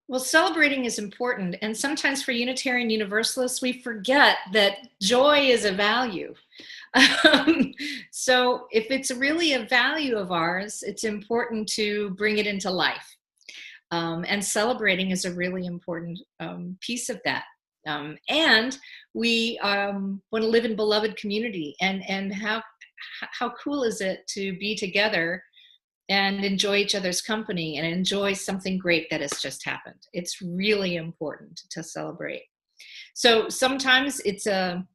Well, celebrating is important. And sometimes for Unitarian Universalists, we forget that joy is a value. Um, so if it's really a value of ours, it's important to bring it into life. And celebrating is a really important piece of that. And we want to live in beloved community. And how cool is it to be together and enjoy each other's company and enjoy something great that has just happened? It's really important to celebrate. So sometimes it's an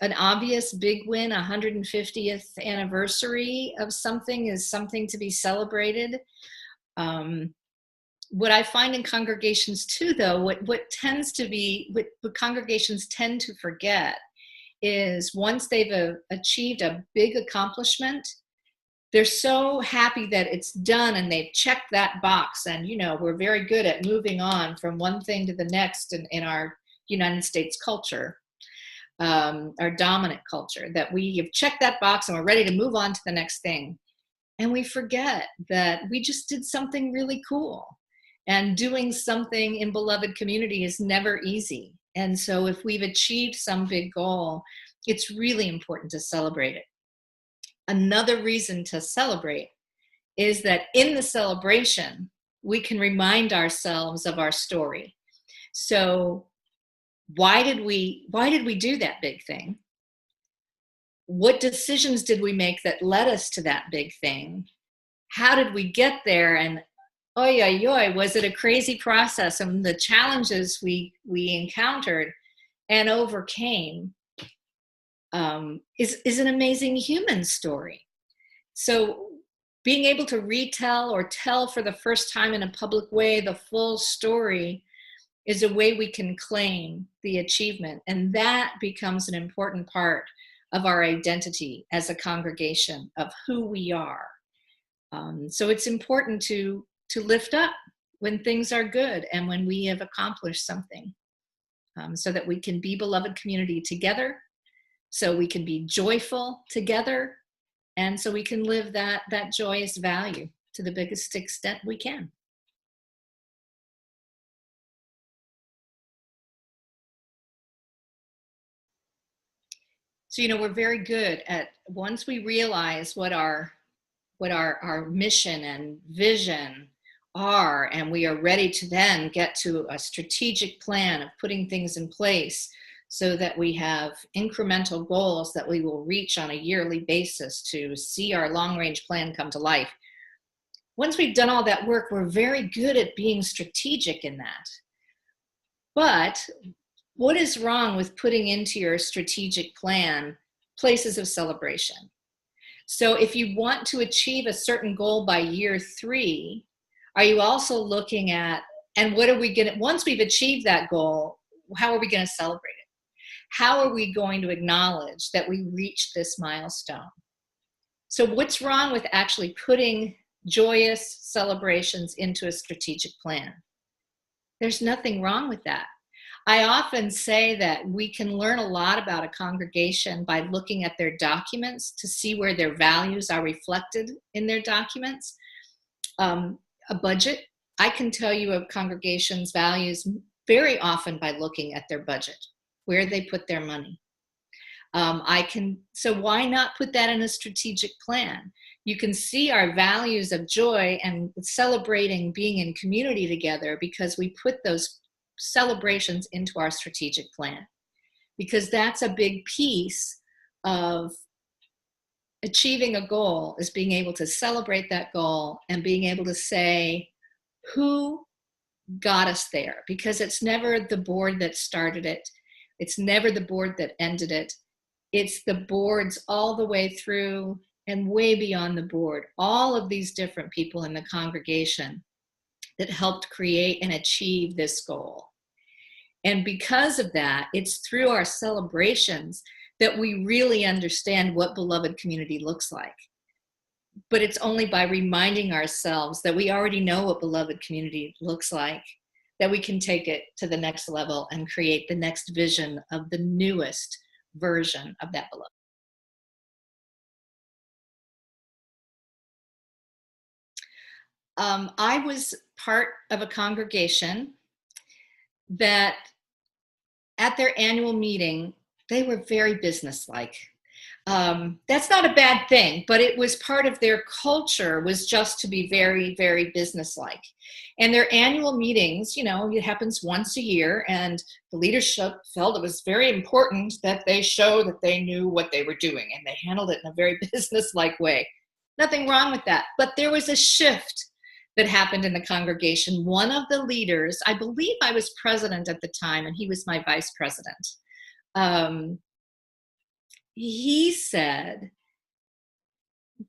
obvious big win. 150th anniversary of something is something to be celebrated. Um, what I find in congregations too, though, what tends to be, what congregations tend to forget is once they've achieved a big accomplishment, they're so happy that it's done and they've checked that box. And, we're very good at moving on from one thing to the next in our United States culture, our dominant culture, that we have checked that box and we're ready to move on to the next thing. And we forget that we just did something really cool. And doing something in beloved community is never easy. And so if we've achieved some big goal, it's really important to celebrate it. Another reason to celebrate is that in the celebration, we can remind ourselves of our story. So why did we do that big thing? What decisions did we make that led us to that big thing? How did we get there? And oy, oy, oy, was it a crazy process? And the challenges we encountered and overcame is an amazing human story. So being able to retell or tell for the first time in a public way the full story is a way we can claim the achievement. And that becomes an important part of our identity as a congregation, of who we are. So it's important to lift up when things are good and when we have accomplished something, so that we can be beloved community together, so we can be joyful together, and so we can live that joyous value to the biggest extent we can. So, we're very good at, once we realize what our mission and vision are, and we are ready to then get to a strategic plan of putting things in place so that we have incremental goals that we will reach on a yearly basis to see our long range plan come to life. Once we've done all that work, we're very good at being strategic in that. But what is wrong with putting into your strategic plan places of celebration? So if you want to achieve a certain goal by year 3, are you also looking at, and what are we going to, once we've achieved that goal, how are we going to celebrate it? How are we going to acknowledge that we reached this milestone? So what's wrong with actually putting joyous celebrations into a strategic plan? There's nothing wrong with that. I often say that we can learn a lot about a congregation by looking at their documents to see where their values are reflected in their documents. A budget, I can tell you a congregation's values very often by looking at their budget, where they put their money. So why not put that in a strategic plan? You can see our values of joy and celebrating being in community together because we put those celebrations into our strategic plan, because that's a big piece of achieving a goal, is being able to celebrate that goal and being able to say who got us there, because it's never the board that started it. It's never the board that ended it. It's the boards all the way through and way beyond the board, all of these different people in the congregation that helped create and achieve this goal. And because of that, it's through our celebrations that we really understand what beloved community looks like. But it's only by reminding ourselves that we already know what beloved community looks like that we can take it to the next level and create the next vision of the newest version of that beloved. I was part of a congregation that at their annual meeting, they were very businesslike. That's not a bad thing, but it was part of their culture was just to be very, very businesslike. And their annual meetings, it happens once a year, and the leadership felt it was very important that they show that they knew what they were doing, and they handled it in a very businesslike way. Nothing wrong with that, but there was a shift that happened in the congregation. One of the leaders, I believe I was president at the time, and he was my vice president. He said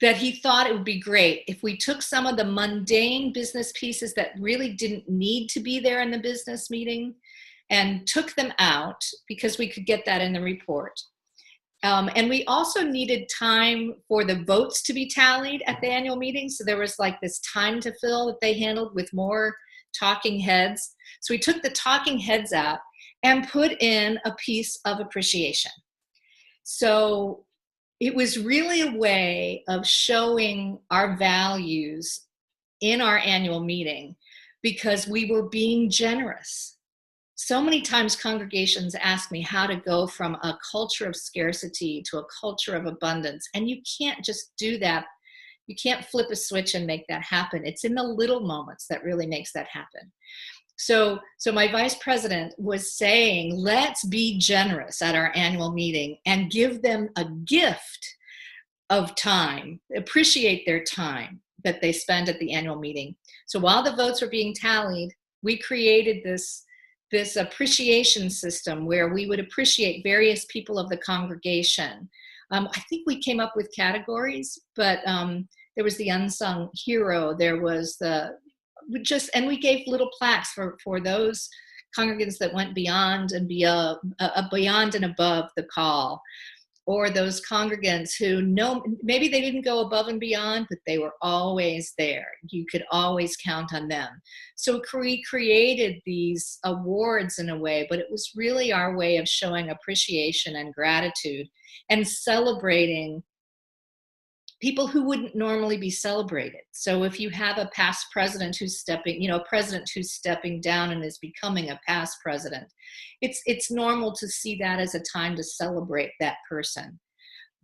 that he thought it would be great if we took some of the mundane business pieces that really didn't need to be there in the business meeting and took them out because we could get that in the report. And we also needed time for the votes to be tallied at the annual meeting. So there was like this time to fill that they handled with more talking heads. So we took the talking heads out and put in a piece of appreciation. So it was really a way of showing our values in our annual meeting because we were being generous. So many times congregations ask me how to go from a culture of scarcity to a culture of abundance. And you can't just do that. You can't flip a switch and make that happen. It's in the little moments that really makes that happen. So my vice president was saying, let's be generous at our annual meeting and give them a gift of time, appreciate their time that they spend at the annual meeting. So while the votes were being tallied, we created this appreciation system where we would appreciate various people of the congregation. I think we came up with categories, but there was the unsung hero, there was and we gave little plaques for those congregants that went beyond and above the call, or those congregants who maybe they didn't go above and beyond, but they were always there. You could always count on them. So we created these awards in a way, but it was really our way of showing appreciation and gratitude and celebrating people who wouldn't normally be celebrated. So if you have a past president who's a president who's stepping down and is becoming a past president, it's normal to see that as a time to celebrate that person.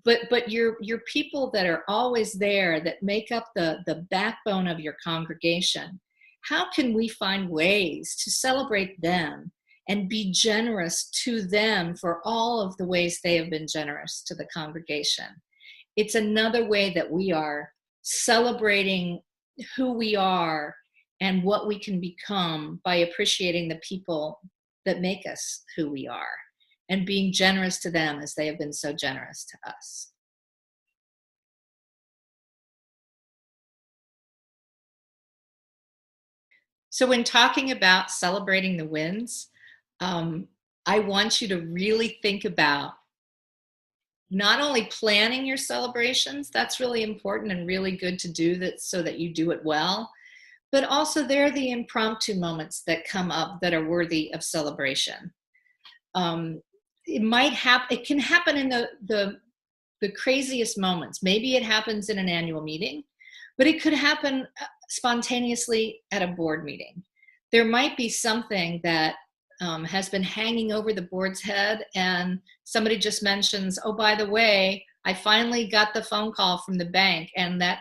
But your people that are always there, that make up the backbone of your congregation, how can we find ways to celebrate them and be generous to them for all of the ways they have been generous to the congregation? It's another way that we are celebrating who we are and what we can become by appreciating the people that make us who we are and being generous to them as they have been so generous to us. So when talking about celebrating the wins, I want you to really think about not only planning your celebrations, that's really important and really good to do that so that you do it well, but also there are the impromptu moments that come up that are worthy of celebration. It can happen in the craziest moments. Maybe it happens in an annual meeting, but it could happen spontaneously at a board meeting. There might be something that has been hanging over the board's head, and somebody just mentions, oh, by the way, I finally got the phone call from the bank, and that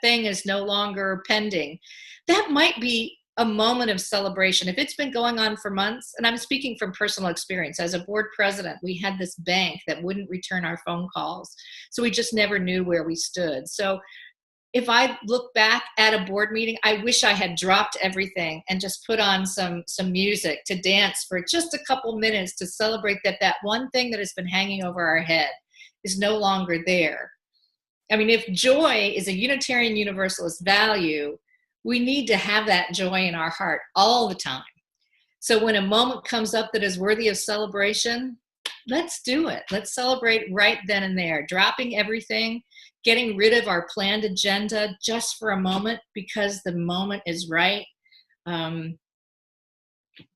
thing is no longer pending. That might be a moment of celebration. If it's been going on for months, and I'm speaking from personal experience, as a board president, we had this bank that wouldn't return our phone calls. So we just never knew where we stood. So if I look back at a board meeting, I wish I had dropped everything and just put on some music to dance for just a couple minutes to celebrate that one thing that has been hanging over our head is no longer there. I mean, if joy is a Unitarian Universalist value, we need to have that joy in our heart all the time. So when a moment comes up that is worthy of celebration, let's do it. Let's celebrate right then and there, dropping everything, getting rid of our planned agenda just for a moment because the moment is right.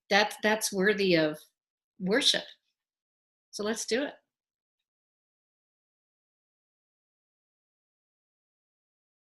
That's worthy of worship. So let's do it.